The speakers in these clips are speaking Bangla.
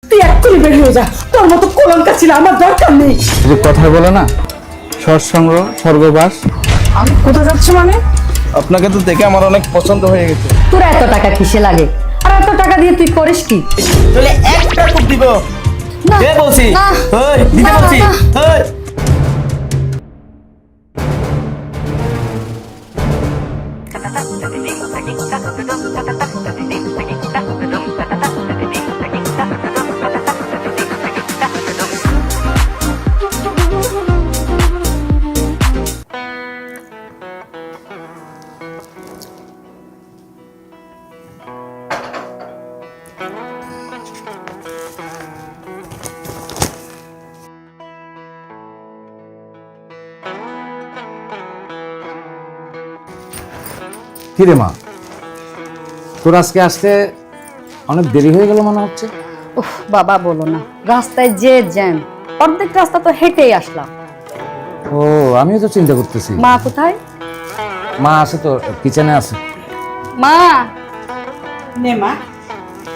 তুই এক্ষুনি বের হয়ে যা, তোর মতো কলঙ্কা ছিল আমার দরকার নেই। যে কথা বলে না, সৎসঙ্গ স্বর্গবাস। আমি কোথায় যাচ্ছি মানে? আপনাকে তো দেখে আমার অনেক পছন্দ হয়ে গেছে। তোর এত টাকা কিসে লাগে, আর এত টাকা দিয়ে তুই করিস কি? তাহলে একটা খুব দিব। না, দে বলছি, না, ওই দিতে না, বলছি, না। ওই। কিরে মা, তোর আজকে আসতে অনেক দেরি হয়ে গেল মনে হচ্ছে। উফ বাবা বলো না, রাস্তায় যে জ্যাম, অর্ধেক রাস্তা তো হেঁটেই আসলাম। ও, আমিও তো চিন্তা করতেছি। মা কোথায়? মা আছে তো, কিচেনে আছে। মা, নে মা,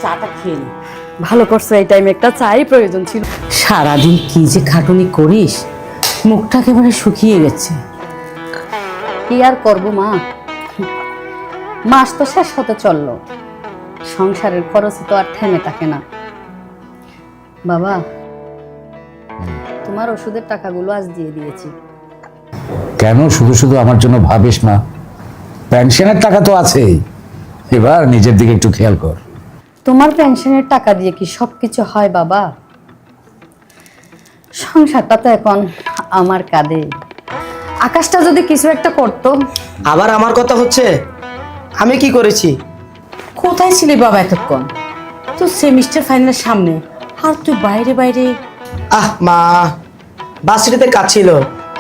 চাটা খেয়ে নে। ভালো করছো, এই টাইমে একটা চাই প্রয়োজন ছিল। সারাদিন কি যে খাটুনি করিস, মুখটা একেবারে শুকিয়ে গেছে। কি আর করবো মা, মাস তো শেষ হতে চললো, সংসারের খরচ তো আর থেমে থাকে না। বাবা, তোমার ওষুধের টাকাগুলো আজ দিয়ে দিয়েছি। কেন শুধু শুধু আমার জন্য ভাবিস না? পেনশনের টাকা তো আছেই, এবার নিজের দিকে একটু খেয়াল কর। তোমার পেনশনের টাকা দিয়ে কি সবকিছু হয় বাবা? সংসারটা তো এখন আমার কাঁধে। আকাশটা যদি কিছু একটা করতো। আবার আমার কথা হচ্ছে, আমি কি করেছি? কোথায় ছিলি বাবা এতক্ষণ? তোর সেমিস্টার ফাইনালের সামনে, আর তুই বাইরে বাইরে। আহ মা, বাসটিতে কাজ ছিল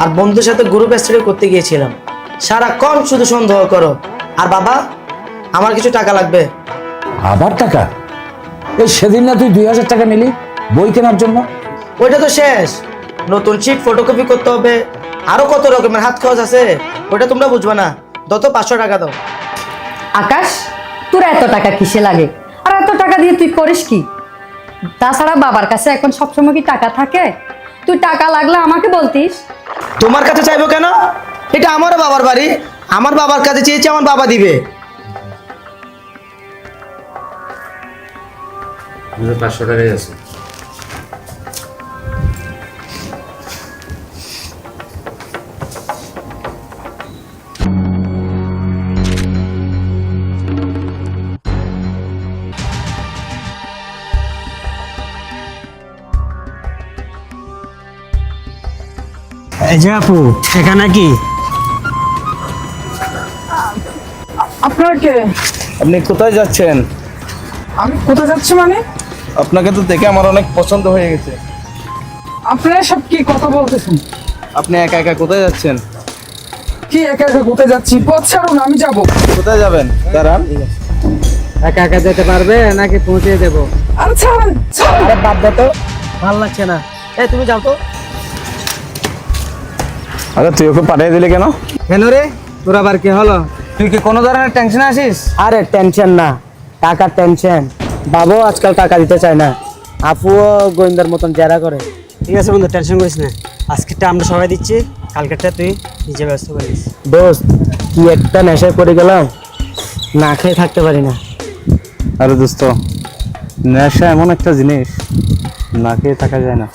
আর বন্ধুদের সাথে গ্রুপ স্টাডি করতে গিয়েছিলাম। সারাক্ষণ শুধু সন্দেহ করো। আর বাবা, আমার কিছু টাকা লাগবে। আবার টাকা? এই সেদিন না তুই 2000 টাকা নিলি বই কেনার জন্য? ওইটা তো শেষ, নতুন শিট ফটোকপি করতে হবে, আরো কত রকমের হাত খরচ আছে, ওটা তোমরা বুঝবা না। যত 500 টাকা দাও। আকাশ, তোর এত টাকা কিসে লাগে, আর এত টাকা দিয়ে তুই করিস কি? তাছাড়া বাবার কাছে এখন সবসময় কি টাকা থাকে? তুই টাকা লাগলে আমাকে বলতিস। তোমার কাছে চাইবো কেন? এটা আমারও বাবার বাড়ি, আমার বাবার কাছে চেয়েছি, আমার বাবা দিবে। 500 টাকাই আছে। এই যে আপু, এখানে কি? আপনার কে? আপনি কোথায় যাচ্ছেন? আমি কোথায় যাচ্ছি মানে? আপনাকে তো দেখে আমার অনেক পছন্দ হয়ে গেছে। আপনারা সব কি কথা বলতেছেন? আপনি একা একা কোথায় যাচ্ছেন? কি একা একা কোথায় যাচ্ছি? পথ ছাড়ুন, আমি যাব। কোথায় যাবেন? দাঁড়ান। একা একা যেতে পারবে নাকি পৌঁছে দেবো? আরে ছাড়েন, ছাড়েন। আরে বাদ দে তো, ভালো লাগছে না। এই তুমি যাও তো। আরে তুই ওকে পাঠিয়ে দিলি কেন? কেন রে, তোর আবার কি হলো? তুই কি কোনো ধরনের টেনশন আছিস? আরে টেনশন না, টাকার টেনশন। বাবু আজকাল টাকা দিতে চায় না, আপুও গোয়েন্দার মতন জেরা করে। ঠিক আছে বন্ধু, টেনশন করিস না। আজকেরটা আমরা সবাই দিচ্ছি, কালকেরটা তুই নিজে ব্যস্ত করিস। দোস্ত, কি একটা নেশায় পড়ে গেলাম, না খেয়ে থাকতে পারি না। আরে দোস্ত, নেশা এমন একটা জিনিস, না খেয়ে থাকা যায় না।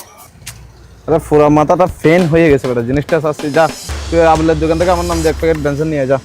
আরে পুরা মাথাটা ফেন হয়ে গেছে বেটা, জিনিসটা চাচ্ছি। যা তুই আবুলের দোকান থেকে আমার নাম দিয়ে 1 প্যাকেট বেনজিন নিয়ে যা।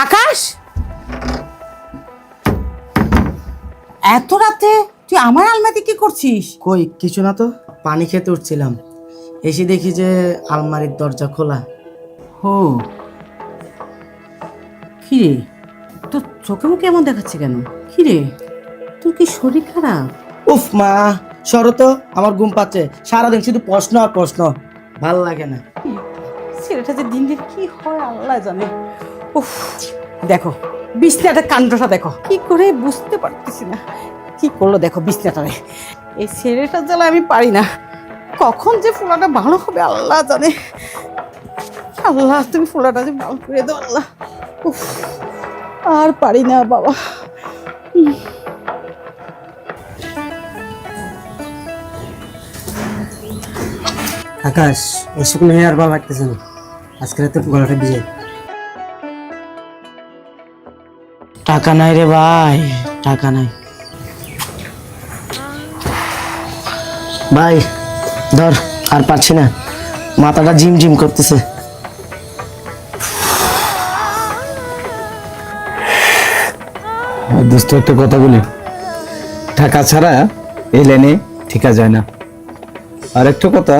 আকাশ, এত রাতে তুই আমার আলমারিতে কি করছিস? কই কিছু না তো, পানি খেতে উঠছিলাম, এসে দেখি যে আলমারির দরজা খোলা। ও কি রে, তোর চোখে মুখে এমন দেখাচ্ছে কেন? কি রে, তোর কি শরীর খারাপ? উফ মা, সরো তো, আমার ঘুম পাচ্ছে। সারাদিন শুধু প্রশ্ন আর প্রশ্ন, ভাল লাগে না। ছেলেটা যে দিন দিন কি হয় আল্লাহ জানে। উফ, দেখো বিছনাটা কাণ্ডটা দেখো, কি করে বুঝতে পারতেছি না কি করলো। দেখো বিছনাটারে, এই ছেলেটার জ্বালা আমি পারি না। কখন যে ফোলাটা ভালো হবে আল্লাহ জানে। আল্লাহ তুমি ফোলাটা যে ভালো করে দাও আল্লাহ। উফ, আর পারি না বাবা। আকাশ, এই শুকনো হয়ে আর ভালো লাগতেছে না, আজকে রাতে গলাটা দিয়ে। টাকা নাই রে ভাই, টাকা নাই ভাই। ধর, আর পারছি না, মাথাটা জিম জিম করতেছে। দোস্ত একটা কথা বলি, টাকা ছাড়া এই লাইনে ঠিকা যায় না। আর একটা কথা,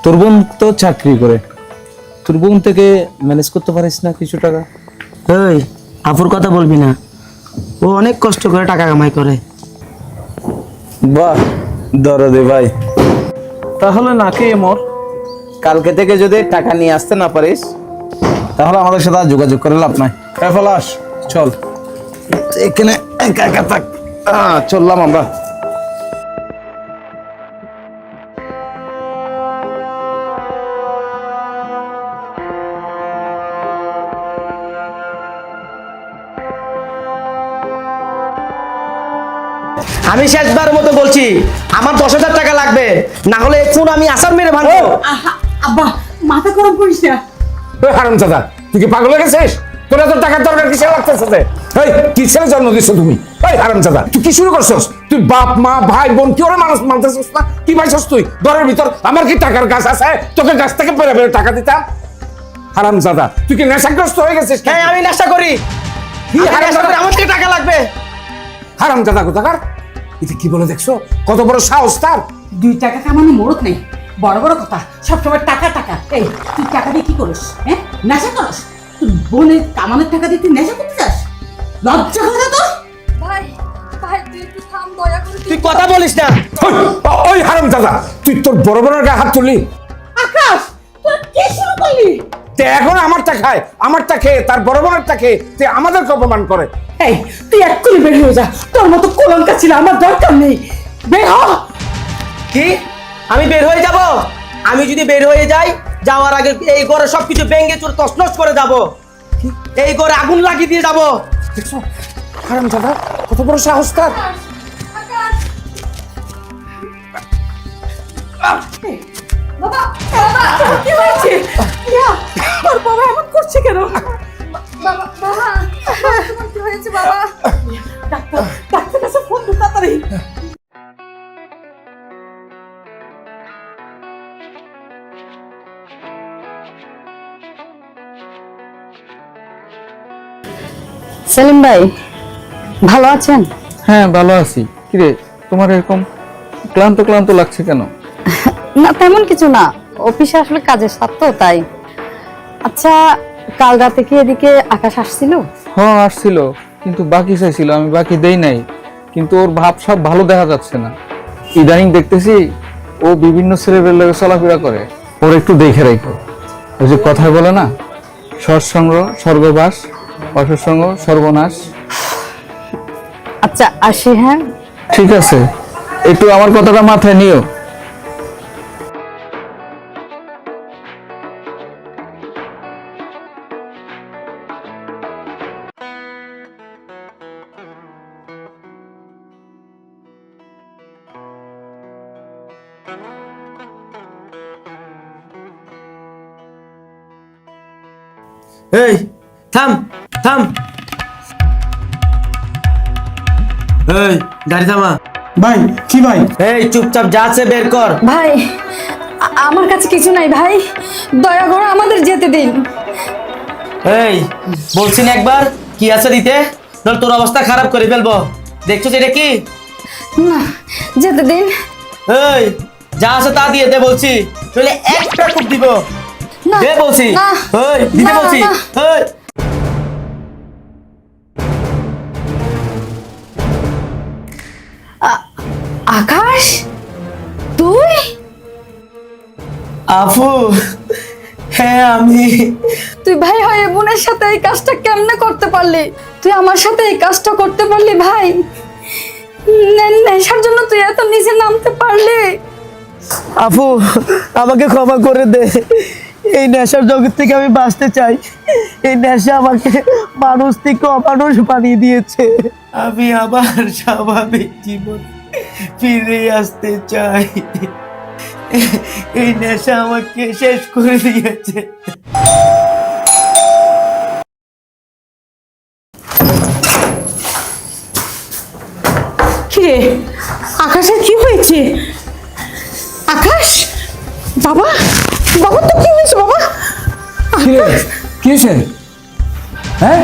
তোর বোন তো চাকরি করে, তোর বোন থেকে ম্যানেজ করতে পারিস না কিছু টাকা? ওই আপুর কথা বলবি না, ও অনেক কষ্ট করে টাকা কামাই করে। বাহ দরদে ভাই, তাহলে নাকি মোর কালকে থেকে যদি টাকা নিয়ে আসতে না পারিস তাহলে আমাদের সাথে আর যোগাযোগ করে লাভ নাই। পলাশ চল, এখানে একা একা থাক। চললাম আমরা। আমি শেষবার মতো বলছি, আমার 10,000 টাকা লাগবে, না হলে এখন আমি আসার মেরে ভাঙবো। আব্বা মাথা গরম করিস না। হারামজাদা, তুই কি পাগল হয়ে গেছিস? তোর এত টাকার দরকার কিসের লাগতেছে? এই কিসের জন্ম দিচ্ছ তুমি? এই হারামজাদা, তুই কি শুরু করছস? তুই বাপ মা ভাই বোন কি ওরা মানুষ মানতেছিস না? কি পাইছস তুই ঘরের ভিতর? আমার কি টাকার গাছ আছে তোকে গাছ থেকে পেরে পেরে টাকা দিতাম? হারামজাদা, তুই কি নেশাগ্রস্ত হয়ে গেছিস? হ্যাঁ আমি নেশা করি। কি হারামজাদা? আমার থেকে টাকা লাগবে। হারামজাদা কোথাকার? এটা কি বলে দেখছো? কত বড় সাহস তার! 2 টাকা কামানো মরদ নেই, বড় বড় কথা সবসময় টাকা টাকা। এই তুই টাকা দিয়ে কি করিস? হ্যাঁ নেশা করিস? তুই বোনের কামানোর টাকা দিয়ে তুই নেশা করতে যাস? লজ্জা করে না তোর? ভাই ভাই তুই একটু থাম, দয়া করে তুই কথা বলিস না। ওই হারামজাদা, তুই তোর বড় বড় গায়ে হাত তুললি। আকাশ তুই কি শুরু করলি? তে এখন আমারটা খায়, আমারটা খেয়ে তার বড় বড়টা খেয়ে তে আমাদেরকে অপমান করে। এই তুই এক্ষুনি বের হয়ে যা, তোর মতো কলঙ্কা ছিল আমার দরকার নেই। বের হ। কি আমি বের হয়ে যাব? আমি যদি বের হয়ে যাই, যাওয়ার আগে এই ঘরে সবকিছু ভেঙে চুর তছনছ করে যাব, এই ঘরে আগুন লাগিয়ে দিয়ে যাব। দেখছো হারামজাদা কত বড় সাহস তার! বাবা বাবা কি হয়েছে? ইয়া, তোর বাবা এমন করছে কেন? বাবা বাবা তোমার কি হয়েছে বাবা? ডাক্তার ডাক্তার কাছে ফোন দে তাড়াতাড়ি। সেলিম ভাই, ভালো আছেন? হ্যাঁ ভালো আছি। কিরে তোমার এরকম ক্লান্ত ক্লান্ত লাগছে কেন? না তেমন কিছু না, অফিসে আসলে কাজের চাপ তো তাই। আচ্ছা, কাল রাতে কি এদিকে আকাশ আসছিল? হ্যাঁ আসছিল, কিন্তু বাকি চাইছিল, আমি বাকি দেই নাই। কিন্তু ওর ভাব সব ভালো দেখা যাচ্ছে না। ইদানিং দেখতেছি ও বিভিন্ন ছেলেদের লগে চলাফেরা করে। ওর একটু দেখে রাখো। ওই যে কথায় বলে না, সৎসঙ্গ স্বর্গবাস, অসৎসঙ্গ সর্বনাশ। আচ্ছা আসি, হ্যাঁ। ঠিক আছে, একটু আমার কথাটা মাথায় নিও। এই থাম থাম, এই গাড়ি থামা। ভাই কি ভাই? এই চুপচাপ যা আছে বের কর। ভাই আমার কাছে কিছু নাই ভাই, দয়া করে আমাদের যেতে দিন। এই বলছি না একবার কি আছে দিতে, নাহলে তোর অবস্থা খারাপ করে ফেলবো। দেখছো এটা কি? না যেতে দিন। এই যা আছে তা দিয়ে দে বলছি, তাহলে একটা খুব দিব। না, দে বলছি। না, এই দিতে না, বলছি। না। এই আকাশ তুই? আফু, হ্যাঁ আমি। তুই ভাই হয়ে বোনের সাথে এই কাজটা কেমনে করতে পারলি? তুই আমার সাথে এই কাজটা করতে পারলি ভাই? নেশার জন্য তুই এত নিচে নামতে পারলি? আফু আমাকে ক্ষমা করে দে, এই নেশার জগৎ থেকে আমি বাঁচতে চাই। এই নেশা আমাকে মানুষ থেকে অমানুষ বানিয়ে দিয়েছে। আমি আবার স্বাভাবিক জীবন ফিরে আসতে চাই। এই নেশা আমাকে শেষ করে দিয়েছে। কিরে আকাশের কি হয়েছে? আকাশ, বাবা, বাবা তো কি হয়েছে বাবা? কি রে কি হয়েছে? হ্যাঁ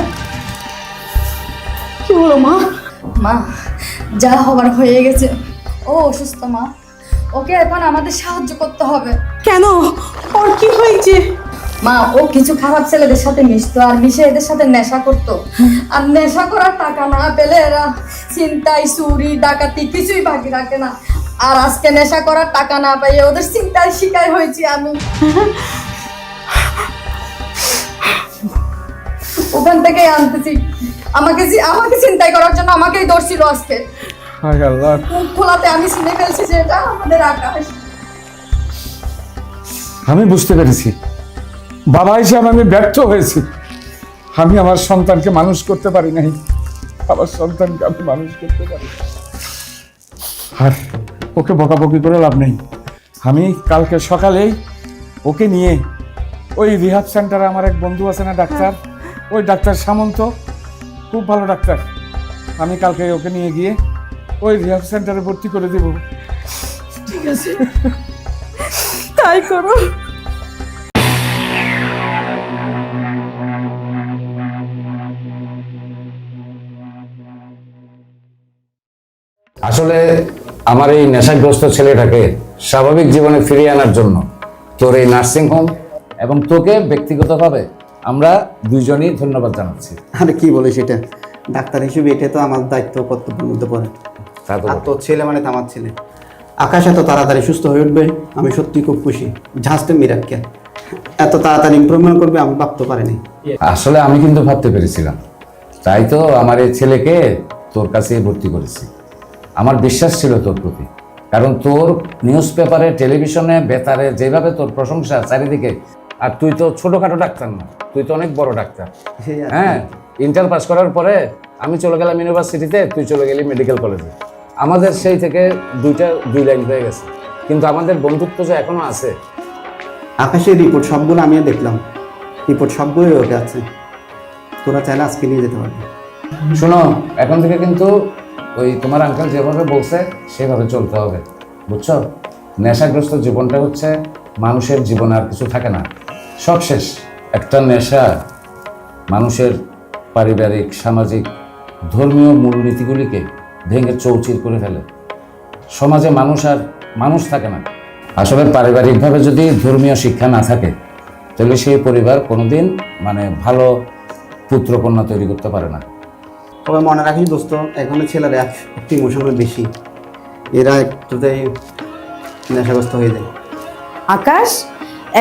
কি হলো মা? মা যা হবার হয়ে গেছে, ও অসুস্থ মা, ওকে এখন আমাদের সাহায্য করতে হবে। কেন, ওর কি হয়েছে? মা ও কিছু খারাপ ছেলেদের সাথে মিশতো আর মিশে এদের সাথে নেশা করতো, আর নেশা করার টাকা না পেলে এরা চিন্তায় চুরি ডাকাতি কিছুই বাকি রাখে না। আর আজকে নেশা করার টাকা না পাইয়ে ওদের চিন্তায় শিকার হয়েছি আমি। ওখান থেকে আনতেছি, আমাকে চিন্তাই করার জন্য আমাকেই ধরছিল আজকে। হায় আল্লাহ, মুখ খোলাতে আমি চিনে ফেলছি যে এটা আমাদের আকাশ। আমি বুঝতে পেরেছি, বাবা হিসেবে আমি ব্যর্থ হয়েছি। আমি আমার সন্তানকে মানুষ করতে পারি নাই, আমার সন্তানকে আমি মানুষ করতে পারি। আর ওকে বকাবকি করে লাভ নেই। আমি কালকে সকালেই ওকে নিয়ে ওই রিহাব সেন্টারে আমার এক বন্ধু আছে না ডাক্তার, ওই ডাক্তার সামন্ত, খুব ভালো ডাক্তার, আমি কালকে ওকে নিয়ে গিয়ে ওই রিহাব সেন্টারে ভর্তি করে দেব। ঠিক আছে, তাই করো। আসলে আমার এই নেশাগ্রস্ত ছেলেটাকে স্বাভাবিক জীবনে ফিরিয়ে আনার জন্য তোর এই নার্সিং হোম এবং তোকে ব্যক্তিগতভাবে আমরা দুইজনই ধন্যবাদ জানাচ্ছি। আরে কি বলে সেটা, ডাক্তার হিসেবে এটা তো আমার দায়িত্ব কর্তব্যের মধ্যে পড়ে। তা তো আর তোর ছেলে মানে তো আমার ছেলে। আকাশ এত তাড়াতাড়ি সুস্থ হয়ে উঠবে আমি সত্যি খুব খুশি। ঝাঁসতে মিরাক্কেল এত তাড়াতাড়ি ইমপ্রুভমেন্ট করবে আমি ভাবতে পারিনি। আসলে আমি কিন্তু ভাবতে পেরেছিলাম, তাই তো আমার এই ছেলেকে তোর কাছে ভর্তি করেছি। আমার বিশ্বাস ছিল তোর প্রতি, কারণ তোর নিউজ পেপারে, টেলিভিশনে, বেতারে যেভাবে তোর প্রশংসা চারিদিকে, আর তুই তো ছোটখাটো ডাক্তার না, তুই তো অনেক বড় ডাক্তার। হ্যাঁ, ইন্টার পাস করার পরে আমি চলে গেলাম ইউনিভার্সিটিতে, তুই চলে গেলি মেডিকেল কলেজে। আমাদের সেই থেকে দুই লাইন হয়ে গেছে, কিন্তু আমাদের বন্ধুত্ব যে এখনো আছে। আকাশের রিপোর্ট সবগুলো আমিও দেখলাম, রিপোর্ট সবগুলোই ওকে আছে। তোরা চাইলে আজকে নিয়ে যেতে পারবি। শোনো, এখন থেকে কিন্তু ওই তোমার আঙ্কেল যেভাবে বলছে সেভাবে চলতে হবে, বুঝছো? নেশাগ্রস্ত জীবনটা হচ্ছে মানুষের জীবনে আর কিছু থাকে না, সব শেষ। একটা নেশা মানুষের পারিবারিক, সামাজিক, ধর্মীয় মূলনীতিগুলিকে ভেঙে চৌচির করে ফেলে। সমাজে মানুষ থাকে না। আসলে পারিবারিকভাবে যদি ধর্মীয় শিক্ষা না থাকে তাহলে সেই পরিবার কোনোদিন ভালো পুত্রকন্যা তৈরি করতে পারে না। তবে মনে রাখিস দোস্ত, এখনো ছেলেরা একটু ইমোশনাল বেশি, এরা একটুতেই নেশাগ্রস্ত হয়ে যায়। আকাশ,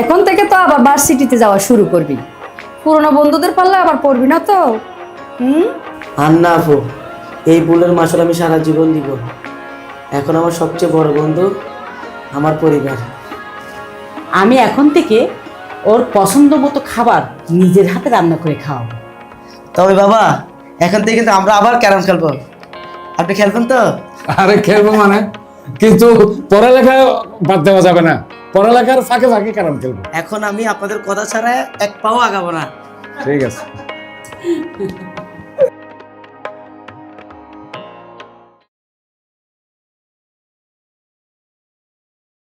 এখন থেকে তো আবার ভার্সিটিতে যাওয়া শুরু করবি, পুরোনো বন্ধুদের পারলে আবার পড়বি না তো? আর না আপু, এই ভুলের মাসুল আমি সারা জীবন দিব। এখন আমার সবচেয়ে বড় বন্ধু আমার পরিবার। আমি এখন থেকে ওর পছন্দ মতো খাবার নিজের হাতে রান্না করে খাওয়াবো। তবে বাবা, এখন থেকে কিন্তু আমরা আবার ক্যারাম খেলবো, আপনি খেলবেন তো? আরে খেলবো কিন্তু পড়ালেখায় বাদ দেওয়া যাবে না, পড়ালেখার ফাঁকে ফাঁকে ক্যারাম খেলবো। এখন আমি আপনাদের কথা ছাড়া এক পাও আগাবো না। ঠিক আছে।